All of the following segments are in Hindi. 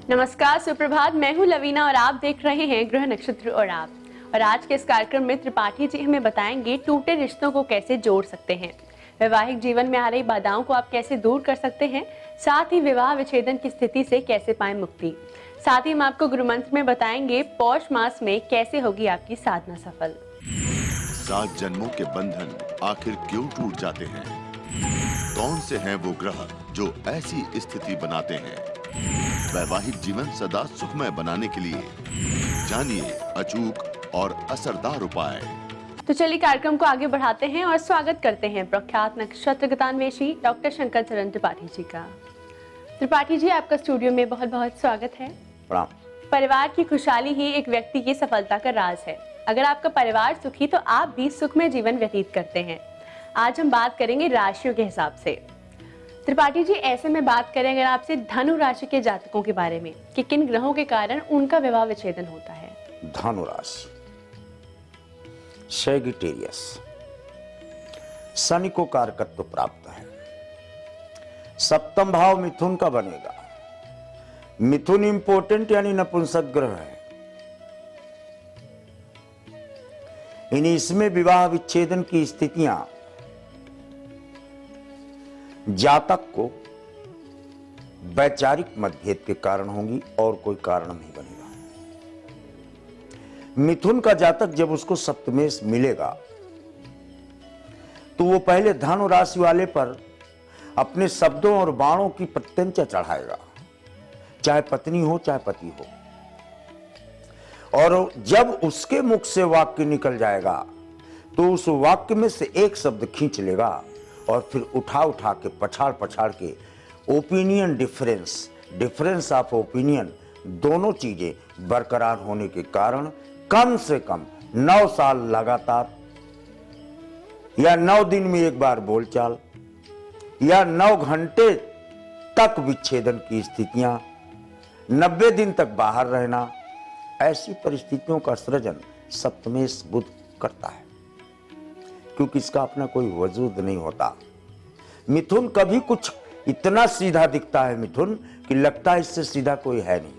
नमस्कार, सुप्रभात। मैं हूं लवीना और आप देख रहे हैं ग्रह नक्षत्र और आप। और आज के इस कार्यक्रम में त्रिपाठी जी हमें बताएंगे टूटे रिश्तों को कैसे जोड़ सकते हैं, वैवाहिक जीवन में आ रही बाधाओं को आप कैसे दूर कर सकते हैं, साथ ही विवाह विच्छेदन की स्थिति से कैसे पाएं मुक्ति। साथ ही हम आपको गुरु मंत्र में बताएंगे पौष मास में कैसे होगी आपकी साधना सफल। 7 जन्मों के बंधन आखिर क्यों टूट जाते हैं? कौन से हैं वो ग्रह जो ऐसी स्थिति बनाते हैं? वैवाहिक जीवन सदा सुखमय बनाने के लिए जानिए अचूक और असरदार उपाय। तो चलिए कार्यक्रम को आगे बढ़ाते हैं और स्वागत करते हैं प्रख्यात नक्षत्र गतान्वेषी डॉक्टर शंकर चरण त्रिपाठी जी का। त्रिपाठी जी, आपका स्टूडियो में बहुत बहुत स्वागत है। प्रणाम। परिवार की खुशहाली ही एक व्यक्ति की सफलता का राज है। अगर आपका परिवार सुखी तो आप भी सुखमय जीवन व्यतीत करते हैं। आज हम बात करेंगे राशियों के हिसाब से। त्रिपाठी जी, ऐसे में बात करें अगर आपसे धनु राशि के जातकों के बारे में कि किन ग्रहों के कारण उनका विवाह विच्छेदन होता है। धनु राशि, सैगिटेरियस, शनि को कारकत्व प्राप्त है। सप्तम भाव मिथुन का बनेगा। मिथुन इंपोर्टेंट यानी नपुंसक ग्रह है। इसमें विवाह विच्छेदन की स्थितियां जातक को वैचारिक मतभेद के कारण होंगी और कोई कारण नहीं बनेगा। मिथुन का जातक जब उसको सप्तमेश मिलेगा तो वो पहले धनु राशि वाले पर अपने शब्दों और बाणों की प्रत्यंचा चढ़ाएगा, चाहे पत्नी हो चाहे पति हो। और जब उसके मुख से वाक्य निकल जाएगा तो उस वाक्य में से एक शब्द खींच लेगा और फिर उठा उठा के पछाड़ के ओपिनियन डिफरेंस ऑफ ओपिनियन दोनों चीजें बरकरार होने के कारण कम से कम 9 साल लगातार या 9 दिन में एक बार बोलचाल या 9 घंटे तक विच्छेदन की स्थितियां, 90 दिन तक बाहर रहना, ऐसी परिस्थितियों का सृजन सप्तमेश बुध करता है, क्योंकि इसका अपना कोई वजूद नहीं होता। मिथुन कभी कुछ इतना सीधा दिखता है मिथुन कि लगता है इससे सीधा कोई है नहीं।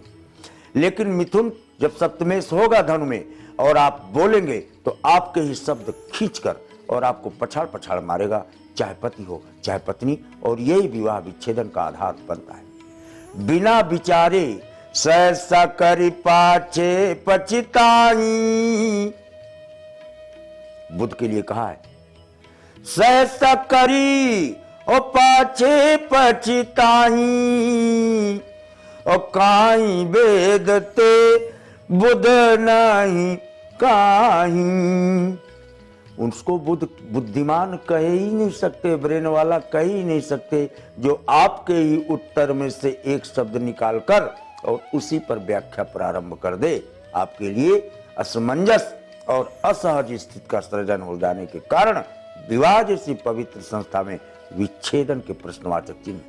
लेकिन मिथुन जब सप्तमेश होगा धनु में और आप बोलेंगे तो आपके ही शब्द खींचकर और आपको पछाड़ मारेगा, चाहे पति हो चाहे पत्नी। और यही विवाह विच्छेदन का आधार बनता है। बिना विचारे सहसा करी पाछे पछताई, बुध के लिए कहा है। सहसा करी ओ पाछे पछताई, ओ काई बेदते बुध नहीं काई। उसको बुध बुद्धिमान कह ही नहीं सकते, ब्रेन वाला कह ही नहीं सकते, जो आपके ही उत्तर में से एक शब्द निकालकर और उसी पर व्याख्या प्रारंभ कर दे। आपके लिए असमंजस और असहज स्थिति का सृजन हो जाने के कारण विवाह जैसी पवित्र संस्था में विच्छेदन के प्रश्नवाचक चिन्ह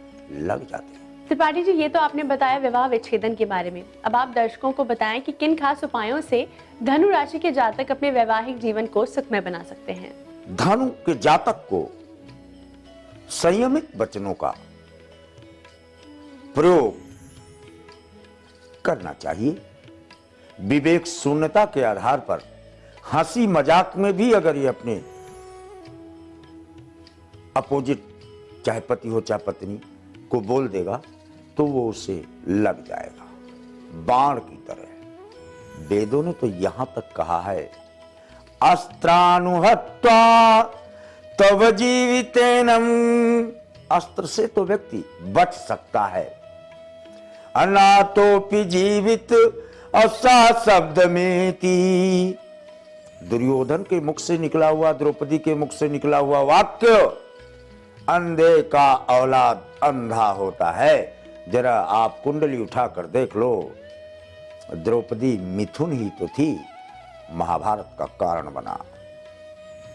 लग जाते हैं। त्रिपाठी जी, ये तो आपने बताया विवाह विच्छेदन के बारे में। अब आप दर्शकों को बताएं कि किन खास उपायों से धनु राशि के जातक अपने वैवाहिक जीवन को सुखमय बना सकते हैं। धनु के जातक को संयमित वचनों का प्रयोग करना चाहिए। विवेक शून्यता के आधार पर हंसी मजाक में भी अगर ये अपने अपोजिट, चाहे पति हो चाहे पत्नी, को बोल देगा तो वो उसे लग जाएगा बाण की तरह। वेदों ने तो यहां तक कहा है, अस्त्रानुहत्वा तव जीवितेनम। अस्त्र से तो व्यक्ति बच सकता है, अनातोपि जीवित असा शब्द में थी। दुर्योधन के मुख से निकला हुआ, द्रौपदी के मुख से निकला हुआ वाक्य, अंधे का औलाद अंधा होता है। जरा आप कुंडली उठाकर देख लो, द्रौपदी मिथुन ही तो थी, महाभारत का कारण बना।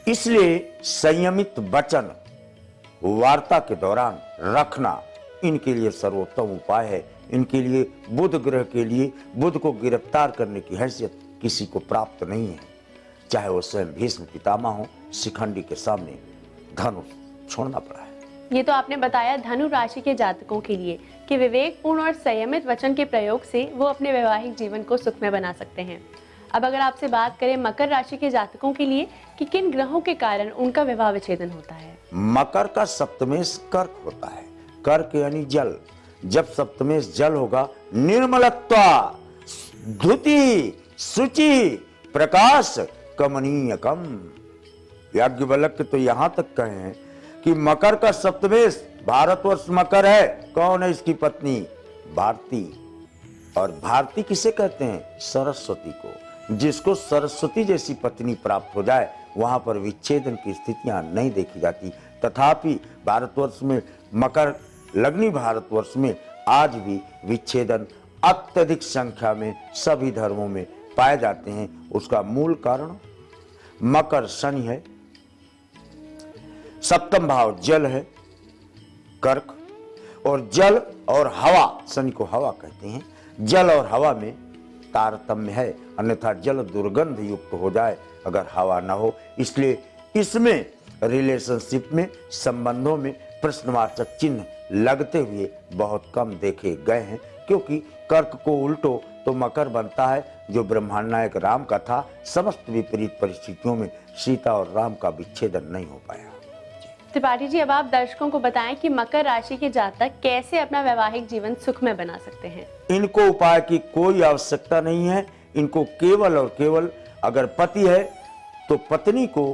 इसलिए संयमित वचन वार्ता के दौरान रखना इनके लिए सर्वोत्तम उपाय है। इनके लिए बुध ग्रह के लिए बुध को गिरफ्तार करने की हैसियत किसी को प्राप्त नहीं है। चाहे वो स्वयं भीष्म पितामह हो, शिखंडी के सामने धनुष छोड़ना पड़ा है। ये तो आपने बताया धनु राशि के जातकों के लिए कि विवेकपूर्ण और संयमित वचन के प्रयोग से वो अपने वैवाहिक जीवन को सुखमय बना सकते हैं। अब अगर आपसे बात करें मकर राशि के जातकों के लिए कि किन ग्रहों के कारण उनका विवाह विच्छेदन होता है। मकर का सप्तमेश कर्क होता है। कर्क यानी जल। जब सप्तमेश जल होगा, निर्मलत्वा, धुति, शुचि, प्रकाश, कमनीयकम। याज्ञवल्क्य तो यहां तक कहे हैं कि मकर का सप्तमेश, भारतवर्ष मकर है, कौन है इसकी पत्नी? भारती। और भारती किसे कहते हैं? सरस्वती को। जिसको सरस्वती जैसी पत्नी प्राप्त हो जाए वहां पर विच्छेदन की स्थितियां नहीं देखी जाती। तथापि भारतवर्ष में, मकर लग्नी भारतवर्ष में आज भी विच्छेदन अत्यधिक संख्या में सभी धर्मों में पाए जाते हैं। उसका मूल कारण मकर शनि है, सप्तम भाव जल है, कर्क, और जल और हवा, शनि को हवा कहते हैं, जल और हवा में तारतम्य है। अन्यथा जल दुर्गंध युक्त हो जाए अगर हवा ना हो। इसलिए इसमें रिलेशनशिप में, संबंधों में प्रश्नवाचक चिन्ह लगते हुए बहुत कम देखे गए हैं। क्योंकि कर्क को उल्टो तो मकर बनता है, जो ब्रह्मांड नायक राम का था। समस्त विपरीत परिस्थितियों में सीता और राम का विच्छेदन नहीं हो पाया। त्रिपाठी जी, अब आप दर्शकों को बताएं कि मकर राशि के जातक कैसे अपना वैवाहिक जीवन सुखमय बना सकते हैं। इनको उपाय की कोई आवश्यकता नहीं है। इनको केवल और केवल, अगर पति है तो पत्नी को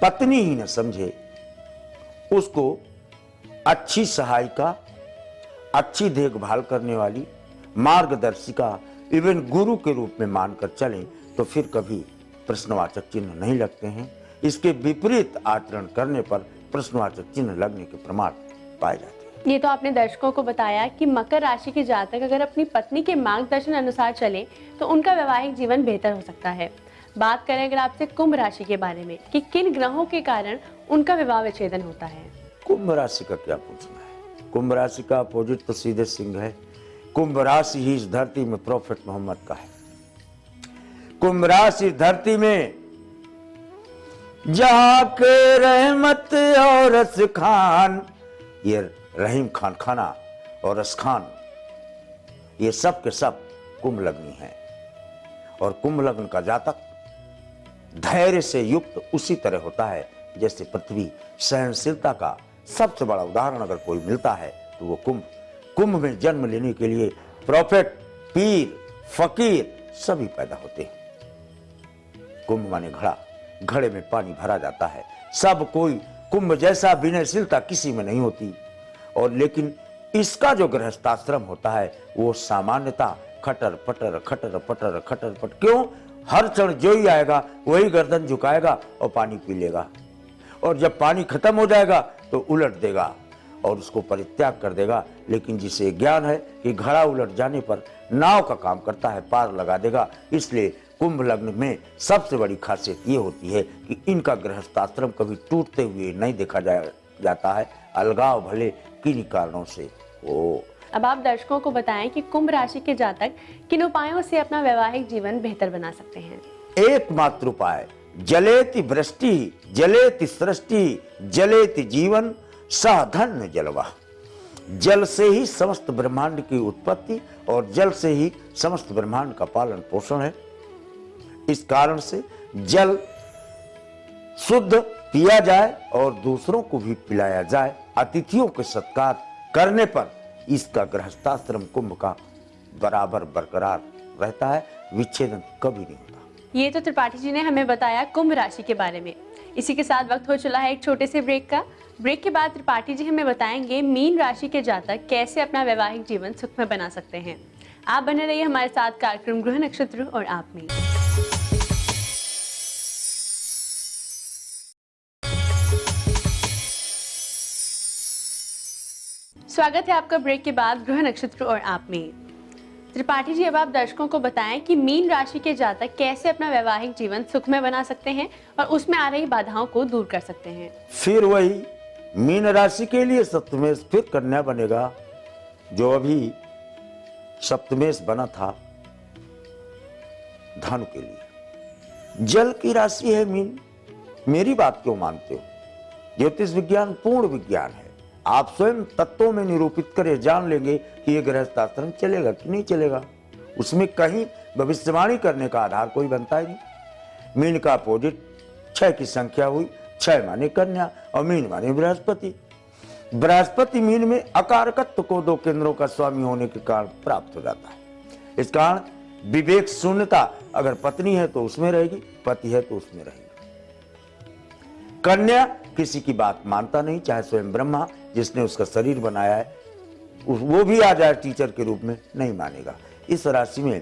पत्नी ही न समझे, उसको अच्छी सहायिका, अच्छी देखभाल करने वाली, मार्गदर्शिका, इवन गुरु के रूप में मानकर चलें तो फिर कभी प्रश्नवाचक चिन्ह नहीं लगते हैं। इसके विपरीत आचरण करने पर प्रश्नवाचक चिन्ह लगने के प्रमाण पाए जाते हैं। ये तो आपने दर्शकों को बताया कि मकर राशि के जातक अगर अपनी पत्नी के मार्गदर्शन अनुसार चले तो उनका वैवाहिक जीवन बेहतर हो सकता है। बात करें अगर आपसे कुंभ राशि के बारे में कि किन ग्रहों के कारण उनका विवाह विच्छेदन होता है। कुंभ राशि का क्या पूछना है? कुंभ राशि का अपोजिट तो सीधे सिंह है। कुंभ राशि ही इस धरती में प्रॉफिट मोहम्मद का है। कुंभ राशि धरती में जहां के रहमत और रस खान, ये रहीम खान खाना और रस खान, ये सब के सब कुंभ लग्नी है। और कुंभ लग्न का जातक धैर्य से युक्त उसी तरह होता है जैसे पृथ्वी। सहनशीलता का सबसे बड़ा उदाहरण अगर कोई मिलता है तो वो कुंभ। कुंभ में जन्म लेने के लिए प्रॉफिट, पीर, फकीर सभी पैदा होते हैं। कुंभ माने घड़ा, घड़े में पानी भरा जाता है। सब कोई कुंभ जैसा विनयशीलता किसी में नहीं होती। और लेकिन इसका जो गृहस्थाश्रम होता है वो सामान्यता खटर पटर खटर पटर खटर पट। क्यों? हर क्षण जो ही आएगा वही गर्दन झुकाएगा और पानी पी लेगा, और जब पानी खत्म हो जाएगा तो उलट देगा और उसको परित्याग कर देगा। लेकिन जिसे ज्ञान है कि घड़ा उलट जाने पर नाव का काम करता है, पार लगा देगा। इसलिए कुंभ लग्न में सबसे बड़ी खासियत ये होती है कि इनका गृहस्थाश्रम कभी टूटते हुए नहीं देखा जाता है। अलगाव भले किन्हीं कारणों से हो। अब आप दर्शकों को बताएं कि कुंभ राशि के जातक किन उपायों से अपना वैवाहिक जीवन बेहतर बना सकते हैं। एकमात्र उपाय, जलेति वृष्टि, जलेति सृष्टि, जलेति जीवन, सह धन्य जलवा। जल से ही समस्त ब्रह्मांड की उत्पत्ति और जल से ही समस्त ब्रह्मांड का पालन पोषण है। इस कारण से जल शुद्ध पिया जाए और दूसरों को भी पिलाया जाए। अतिथियों के सत्कार करने पर इसका गृहस्थाश्रम कुंभ का बराबर बरकरार रहता है, विच्छेदन कभी नहीं होता। ये तो त्रिपाठी जी ने हमें बताया कुंभ राशि के बारे में। इसी के साथ वक्त हो चला है एक छोटे से ब्रेक का। ब्रेक के बाद त्रिपाठी जी हमें बताएंगे मीन राशि के जातक कैसे अपना वैवाहिक जीवन सुखमय बना सकते हैं। आप बने रहिए हमारे साथ कार्यक्रम ग्रह नक्षत्र और आप में। स्वागत है आपका ब्रेक के बाद ग्रह नक्षत्र और आप में। त्रिपाठी जी, अब आप दर्शकों को बताएं कि मीन राशि के जातक कैसे अपना वैवाहिक जीवन सुखमय बना सकते हैं और उसमें आ रही बाधाओं को दूर कर सकते हैं। फिर वही मीन राशि के लिए सप्तमेश फिर कन्या बनेगा, जो अभी सप्तमेश बना था धनु के लिए। जल की राशि है मीन। मेरी बात क्यों मानते हो? ज्योतिष विज्ञान पूर्ण विज्ञान है। आप स्वयं तत्वों में निरूपित कर जान लेंगे कि ये गृहस्थाश्रम चलेगा कि नहीं चलेगा। उसमें कहीं भविष्यवाणी करने का आधार कोई बनता ही नहीं। मीन का अपोजिट 6 की संख्या हुई, 6 माने कन्या और मीन माने बृहस्पति। बृहस्पति मीन में अकारकत्व को 2 केंद्रों का स्वामी होने के कारण प्राप्त हो जाता है। इस कारण विवेक शून्यता अगर पत्नी है तो उसमें रहेगी, पति है तो उसमें रहेगी। कन्या किसी की बात मानता नहीं, चाहे स्वयं ब्रह्मा जिसने उसका शरीर बनाया है वो भी आ जाए टीचर के रूप में, नहीं मानेगा। इस राशि में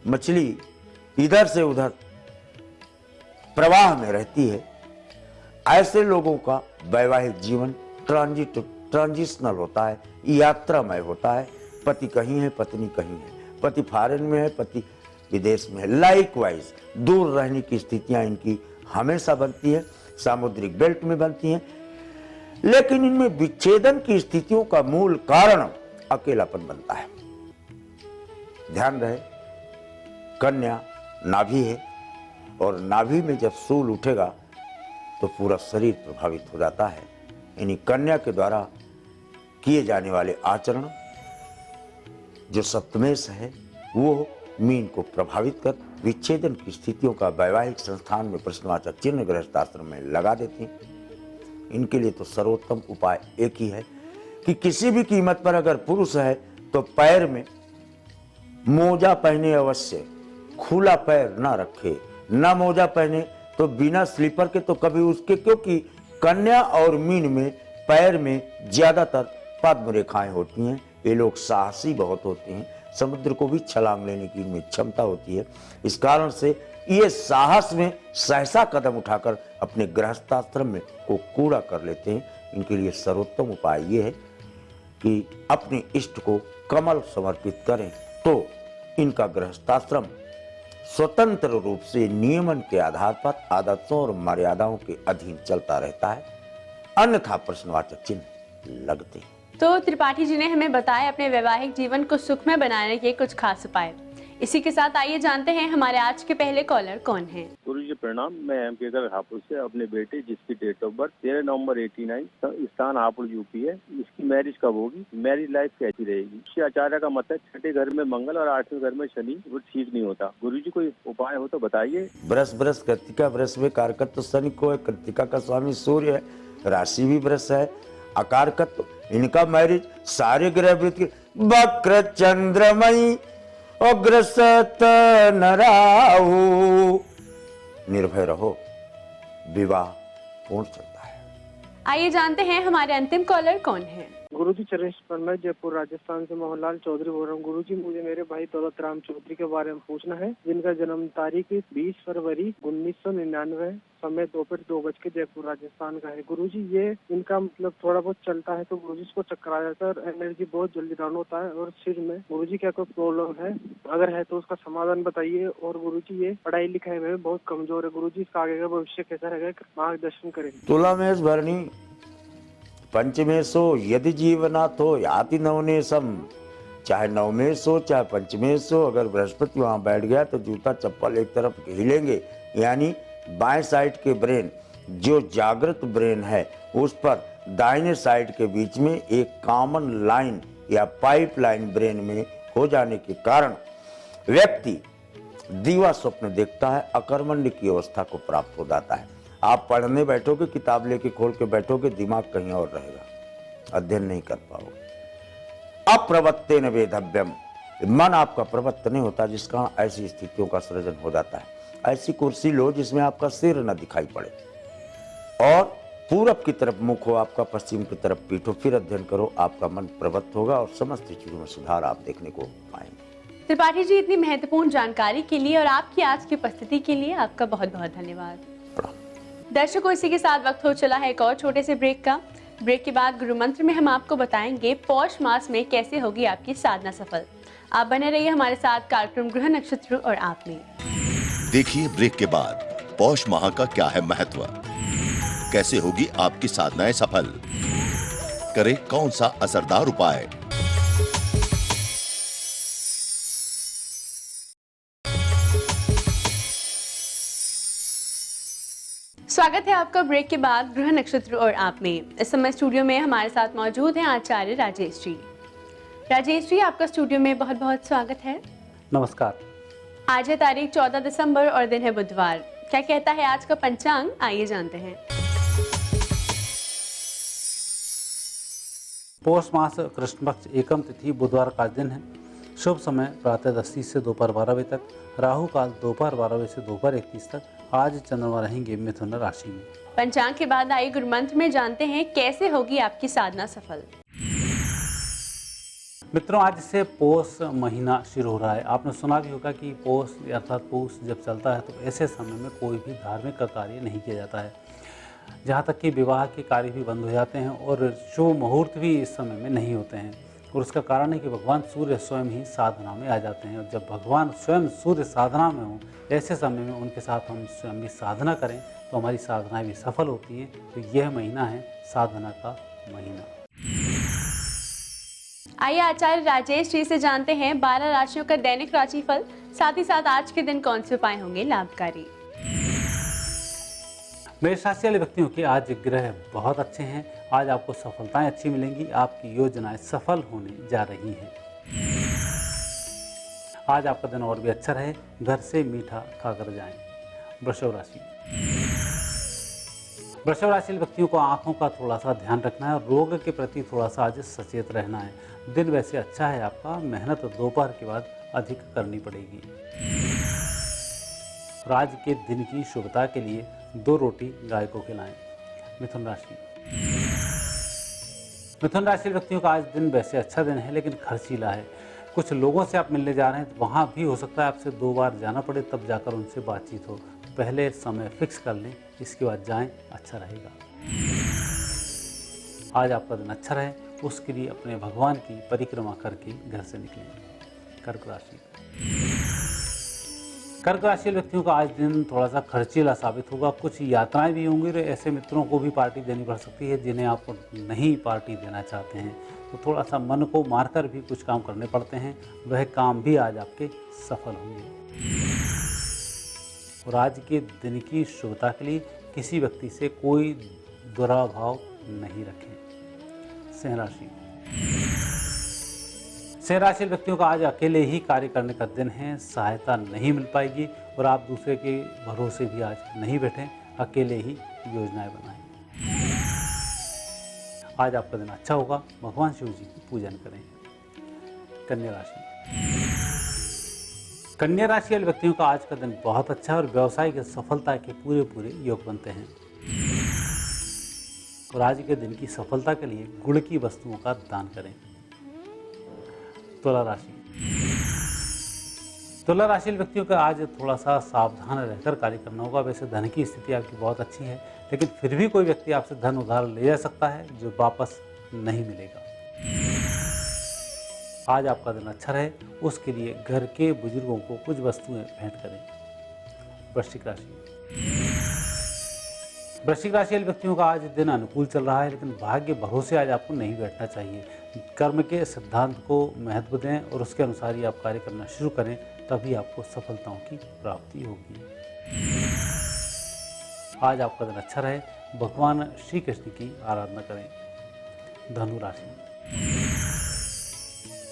मछली इधर से उधर प्रवाह में रहती है। ऐसे लोगों का वैवाहिक जीवन ट्रांजिशनल होता है, यात्रामय होता है। पति कहीं है, पत्नी कहीं है, पति फॉरेन में है, पति विदेश में है। लाइकवाइज दूर रहने की स्थितियां इनकी हमेशा बनती है, सामुद्रिक बेल्ट में बनती हैं। लेकिन इनमें विच्छेदन की स्थितियों का मूल कारण अकेलापन बनता है। ध्यान रहे, कन्या नाभि है और नाभि में जब सूल उठेगा तो पूरा शरीर प्रभावित हो जाता है। यानी कन्या के द्वारा किए जाने वाले आचरण जो सप्तमेश है वो मीन को प्रभावित कर विच्छेदन की स्थितियों का वैवाहिक संस्थान में प्रश्नवाचक चिन्ह गृहस्थाश्रम में लगा देती हैं। इनके लिए तो सर्वोत्तम उपाय एक ही है कि किसी भी कीमत पर अगर पुरुष है तो पैर में मोजा पहने अवश्य, खुला पैर ना रखे। ना मोजा पहने तो बिना स्लीपर के तो कभी उसके, क्योंकि कन्या और मीन में पैर में ज्यादातर पद्म रेखाएं होती हैं। ये लोग साहसी बहुत होते हैं, समुद्र को भी छलांग लेने की इनमें क्षमता होती है। इस कारण से ये साहस में सहसा कदम उठाकर अपने गृहस्थाश्रम में को कूड़ा कर लेते हैं। इनके लिए सर्वोत्तम उपाय ये है कि अपने इष्ट को कमल समर्पित करें तो इनका गृहस्थाश्रम स्वतंत्र रूप से नियमन के आधार पर आदर्शों और मर्यादाओं के अधीन चलता रहता है, अन्यथा प्रश्नवाचक चिन्ह लगते हैं। तो त्रिपाठी जी ने हमें बताया अपने वैवाहिक जीवन को सुखमय बनाने के कुछ खास उपाय। इसी के साथ आइए जानते हैं हमारे आज के पहले कॉलर कौन हैं। गुरु जी प्रणाम। मैं एमके कर हापुड़ से अपने बेटे जिसकी डेट ऑफ बर्थ 13 नवंबर 89, स्थान हापुड़ यूपी है, इसकी मैरिज कब होगी, मैरिज लाइफ कैसी रहेगी। श्री आचार्य का मत है 6ठे घर में मंगल और 8वें घर में शनि, वो ठीक नहीं होता। गुरु जी कोई उपाय हो तो बताइए। बृहस्पति कृतिका, वृष में कारकत्व शनि को है, कृतिका का स्वामी सूर्य है, राशि भी वृष है, अकारकत्व। इनका मैरिज सारे ग्रह वृत्ति वक्र चंद्रमयी अग्रसत न राहु, निर्भय रहो, विवाह पूर्ण चलता है। आइए जानते हैं हमारे अंतिम कॉलर कौन है। गुरुजी चरण मैं जयपुर राजस्थान से मोहनलाल चौधरी बोल रहा हूँ। गुरुजी मुझे मेरे भाई दौलत राम चौधरी के बारे में पूछना है, जिनका जन्म तारीख 20 फरवरी 1999, समय दोपहर 2 बजे जयपुर राजस्थान का है। गुरुजी ये इनका मतलब थोड़ा बहुत चलता है तो गुरुजी इसको चक्कर आ जाता है और एनर्जी बहुत जल्दी डाउन होता है और सिर में। गुरुजी क्या कोई प्रॉब्लम है, अगर है तो उसका समाधान बताइए। और गुरुजी ये पढ़ाई लिखाई में बहुत कमजोर है। गुरुजी इसका आगे का भविष्य कैसा रहेगा, मार्गदर्शन करें। तुला मेष भरणी पंचमेशो यदि जीवनाथ हो याति नवनेशम, चाहे नवमेश हो चाहे पंचमेश हो, अगर बृहस्पति वहां बैठ गया तो जूता चप्पल एक तरफ हिलेंगे। यानी बाएं साइड के ब्रेन जो जागृत ब्रेन है उस पर दाहिने साइड के बीच में एक कॉमन लाइन या पाइप लाइन ब्रेन में हो जाने के कारण व्यक्ति दीवा स्वप्न देखता है, अकर्मण्य की अवस्था को प्राप्त हो जाता है। आप पढ़ने बैठोगे, किताब लेके खोल के बैठोगे, दिमाग कहीं और रहेगा, अध्ययन नहीं कर पाओगे। अप्रवत्तेन वेधव्यम, मन आपका प्रवत्त नहीं होता, जिस कारण ऐसी स्थितियों का सृजन हो जाता है। ऐसी कुर्सी लो जिसमें आपका सिर न दिखाई पड़े और पूरब की तरफ मुख हो आपका, पश्चिम की तरफ पीठ हो, फिर अध्ययन करो, आपका मन प्रवत्त होगा और समस्त चीजों में सुधार आप देखने को पाएंगे। त्रिपाठी जी इतनी महत्वपूर्ण जानकारी के लिए और आपकी आज की उपस्थिति के लिए आपका बहुत बहुत धन्यवाद। दर्शकों, इसी के साथ वक्त हो चला है एक और छोटे से ब्रेक का। ब्रेक के बाद गुरु मंत्र में हम आपको बताएंगे पौष मास में कैसे होगी आपकी साधना सफल। आप बने रहिए हमारे साथ कार्यक्रम ग्रह नक्षत्र और आप में। देखिए ब्रेक के बाद पौष माह का क्या है महत्व, कैसे होगी आपकी साधनाएं सफल, करें कौन सा असरदार उपाय। स्वागत है आपका ब्रेक के बाद ग्रह नक्षत्र और आप में। इस समय स्टूडियो में हमारे साथ मौजूद हैं आचार्य राजेश जी। राजेश जी, आपका स्टूडियो में बहुत बहुत स्वागत है। नमस्कार। आज है तारीख 14 दिसंबर और दिन है बुधवार। क्या कहता है आज का पंचांग, आइए जानते हैं। पौष मास कृष्ण पक्ष एकम तिथि बुधवार का दिन है। शुभ समय प्रातः 10:30 से दोपहर 12 बजे तक, राहु काल दोपहर 12 बजे से दोपहर 1:30 तक। आज चंद्रमा रहेंगे मिथुन राशि में। पंचांग के बाद आइए गुरु मंत्र में जानते हैं कैसे होगी आपकी साधना सफल। मित्रों, आज से पौष महीना शुरू हो रहा है। आपने सुना भी होगा कि पौष अर्थात पौष जब चलता है तो ऐसे समय में कोई भी धार्मिक का कार्य नहीं किया जाता है। जहाँ तक कि विवाह के कार्य भी बंद हो जाते हैं और शुभ मुहूर्त भी इस समय में नहीं होते हैं। और उसका कारण है कि भगवान सूर्य स्वयं ही साधना में आ जाते हैं। और जब भगवान स्वयं सूर्य साधना में हों, ऐसे समय में उनके साथ हम स्वयं भी साधना करें तो हमारी साधनाएं भी सफल होती हैं। तो यह महीना है साधना का महीना। आइए आचार्य राजेश जी से जानते हैं 12 राशियों का दैनिक राशिफल, साथ ही साथ आज के दिन कौन से उपाय होंगे लाभकारी। मेष राशि वाले व्यक्तियों के आज ग्रह बहुत अच्छे हैं। आज आपको सफलताएं अच्छी मिलेंगी। आपकी योजनाएं सफल होने जा रही हैं। आज आपका दिन और भी अच्छा रहे। घर से मीठा खाकर जाएं। वृषभ राशि वाले व्यक्तियों को आंखों का थोड़ा सा ध्यान रखना है और रोग के प्रति थोड़ा सा आज सचेत रहना है। दिन वैसे अच्छा है आपका, मेहनत दोपहर के बाद अधिक करनी पड़ेगी। आज के दिन की शुभता के लिए 2 रोटी गाय को खिलाएं। मिथुन राशि व्यक्तियों का आज दिन वैसे अच्छा दिन है लेकिन खर्चीला है। कुछ लोगों से आप मिलने जा रहे हैं तो वहाँ भी हो सकता है आपसे 2 बार जाना पड़े, तब जाकर उनसे बातचीत हो। पहले समय फिक्स कर लें, इसके बाद जाएं, अच्छा रहेगा। आज आपका दिन अच्छा रहे, उसके लिए अपने भगवान की परिक्रमा करके घर से निकलें। कर्क राशि व्यक्तियों का आज दिन थोड़ा सा खर्चीला साबित होगा। कुछ यात्राएं भी होंगी और ऐसे मित्रों को भी पार्टी देनी पड़ सकती है जिन्हें आप नहीं पार्टी देना चाहते हैं। तो थोड़ा सा मन को मारकर भी कुछ काम करने पड़ते हैं। वह काम भी आज आपके सफल होंगे। और आज के दिन की शुभता के लिए किसी व्यक्ति से कोई बुरा भाव नहीं रखें। सिंह राशि व्यक्तियों का आज अकेले ही कार्य करने का दिन है। सहायता नहीं मिल पाएगी और आप दूसरे के भरोसे भी आज नहीं बैठें, अकेले ही योजनाएं बनाएं। आज आपका दिन अच्छा होगा। भगवान शिव जी की पूजन करें। कन्या राशि वाले व्यक्तियों का आज का दिन बहुत अच्छा है और व्यवसाय की सफलता के पूरे योग बनते हैं। और आज के दिन की सफलता के लिए गुड़ की वस्तुओं का दान करें। तुला राशि व्यक्तियों का आज थोड़ा सा सावधान रहकर कार्य करना होगा। वैसे धन की स्थिति आपकी बहुत अच्छी है लेकिन फिर भी कोई व्यक्ति आपसे धन उधार ले जा सकता है जो वापस नहीं मिलेगा। आज आपका दिन अच्छा रहे, उसके लिए घर के बुजुर्गों को कुछ वस्तुएं भेंट करें। वृश्चिक राशि वाले व्यक्तियों का आज दिन अनुकूल चल रहा है लेकिन भाग्य भरोसे आज आपको नहीं बैठना चाहिए। कर्म के सिद्धांत को महत्व दें और उसके अनुसार ही आप कार्य करना शुरू करें, तभी आपको सफलताओं की प्राप्ति होगी। आज आपका दिन अच्छा रहे, भगवान श्री कृष्ण की आराधना करें।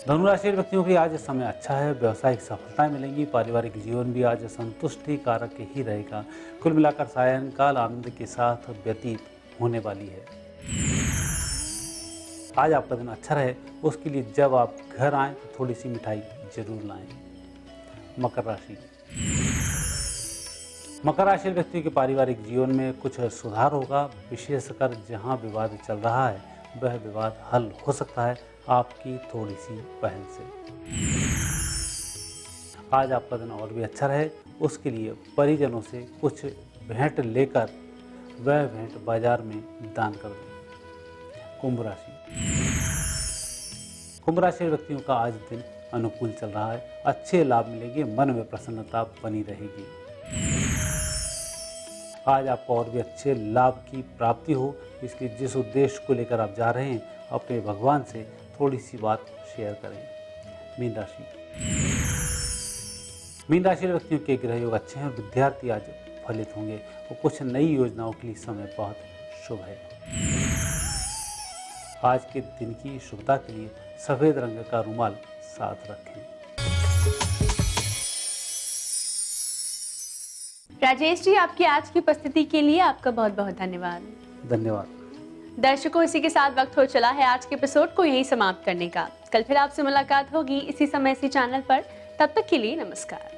धनु राशि व्यक्तियों की आज समय अच्छा है। व्यवसायिक सफलताएं मिलेंगी। पारिवारिक जीवन भी आज संतुष्टि कारक ही रहेगा। कुल मिलाकर सायंकाल आनंद के साथ व्यतीत होने वाली है। आज आपका दिन अच्छा रहे, उसके लिए जब आप घर आएं तो थोड़ी सी मिठाई जरूर लाएं। मकर राशि व्यक्तियों के पारिवारिक जीवन में कुछ सुधार होगा। विशेषकर जहां विवाद चल रहा है वह विवाद हल हो सकता है आपकी थोड़ी सी पहल से। आज आपका दिन और भी अच्छा रहे, उसके लिए परिजनों से कुछ भेंट लेकर वह भेंट बाजार में दान कर दें। कुंभ राशि व्यक्तियों का आज दिन अनुकूल चल रहा है। अच्छे लाभ मिलेंगे, मन में प्रसन्नता बनी रहेगी। आज आपको और भी अच्छे लाभ की प्राप्ति हो, इसलिए जिस उद्देश्य को लेकर आप जा रहे हैं अपने भगवान से थोड़ी सी बात शेयर करें। मीन राशि व्यक्तियों के ग्रह योग अच्छे हैं और विद्यार्थी आज फलित होंगे और कुछ नई योजनाओं के लिए समय बहुत शुभ है। आज के दिन की शुभता के लिए सफ़ेद रंग का रुमाल साथ रखें। राजेश जी, आपकी आज की उपस्थिति के लिए आपका बहुत बहुत धन्यवाद। धन्यवाद। दर्शकों, इसी के साथ वक्त हो चला है आज के एपिसोड को यहीं समाप्त करने का। कल फिर आपसे मुलाकात होगी इसी समय इसी चैनल पर। तब तक के लिए नमस्कार।